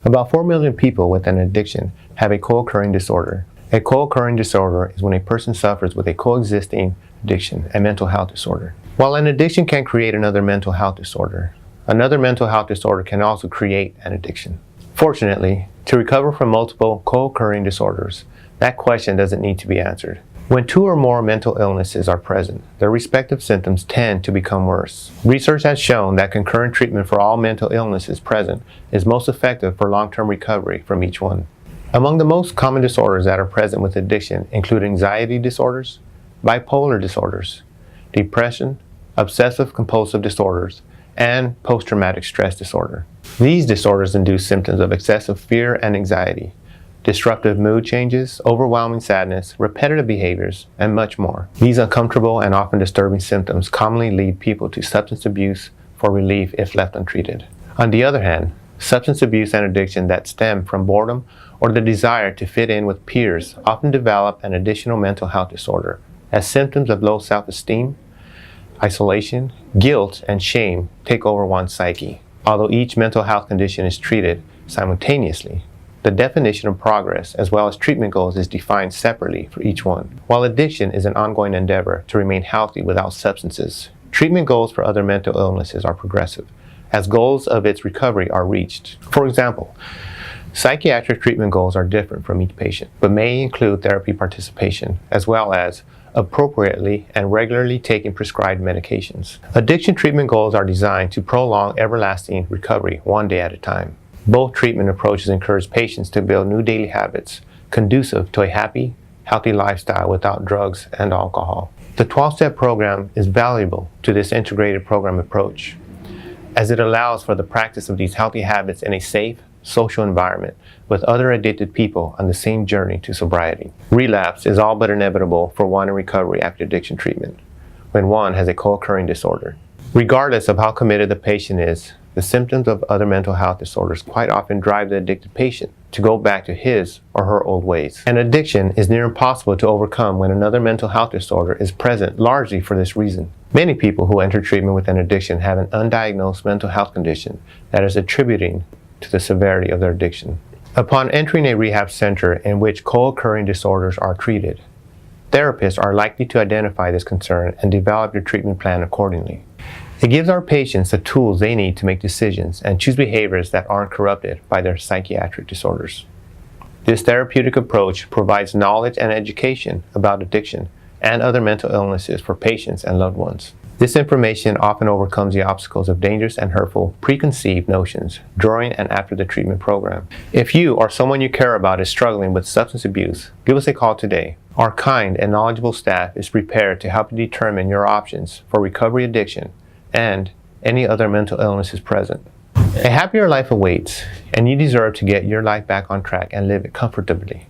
About 4 million people with an addiction have a co-occurring disorder. A co-occurring disorder is when a person suffers with a coexisting addiction, a mental health disorder. While an addiction can create another mental health disorder can also create an addiction. Fortunately, to recover from multiple co-occurring disorders, that question doesn't need to be answered. When two or more mental illnesses are present, their respective symptoms tend to become worse. Research has shown that concurrent treatment for all mental illnesses present is most effective for long-term recovery from each one. Among the most common disorders that are present with addiction include anxiety disorders, bipolar disorders, depression, obsessive-compulsive disorders, and post-traumatic stress disorder. These disorders induce symptoms of excessive fear and anxiety, disruptive mood changes, overwhelming sadness, repetitive behaviors, and much more. These uncomfortable and often disturbing symptoms commonly lead people to substance abuse for relief if left untreated. On the other hand, substance abuse and addiction that stem from boredom or the desire to fit in with peers often develop an additional mental health disorder, as symptoms of low self-esteem, isolation, guilt, and shame take over one's psyche. Although each mental health condition is treated simultaneously, the definition of progress as well as treatment goals is defined separately for each one. While addiction is an ongoing endeavor to remain healthy without substances, treatment goals for other mental illnesses are progressive, as goals of its recovery are reached. For example, psychiatric treatment goals are different from each patient, but may include therapy participation, as well as appropriately and regularly taking prescribed medications. Addiction treatment goals are designed to prolong everlasting recovery one day at a time. Both treatment approaches encourage patients to build new daily habits conducive to a happy, healthy lifestyle without drugs and alcohol. The 12-step program is valuable to this integrated program approach, as it allows for the practice of these healthy habits in a safe, social environment with other addicted people on the same journey to sobriety. Relapse is all but inevitable for one in recovery after addiction treatment, when one has a co-occurring disorder. Regardless of how committed the patient is, the symptoms of other mental health disorders quite often drive the addicted patient to go back to his or her old ways. An addiction is near impossible to overcome when another mental health disorder is present, largely for this reason. Many people who enter treatment with an addiction have an undiagnosed mental health condition that is attributing to the severity of their addiction. Upon entering a rehab center in which co-occurring disorders are treated, therapists are likely to identify this concern and develop your treatment plan accordingly. It gives our patients the tools they need to make decisions and choose behaviors that aren't corrupted by their psychiatric disorders. This therapeutic approach provides knowledge and education about addiction and other mental illnesses for patients and loved ones. This information often overcomes the obstacles of dangerous and hurtful preconceived notions during and after the treatment program. If you or someone you care about is struggling with substance abuse, give us a call today. Our kind and knowledgeable staff is prepared to help you determine your options for recovery addiction and any other mental illnesses present. A happier life awaits, and you deserve to get your life back on track and live it comfortably.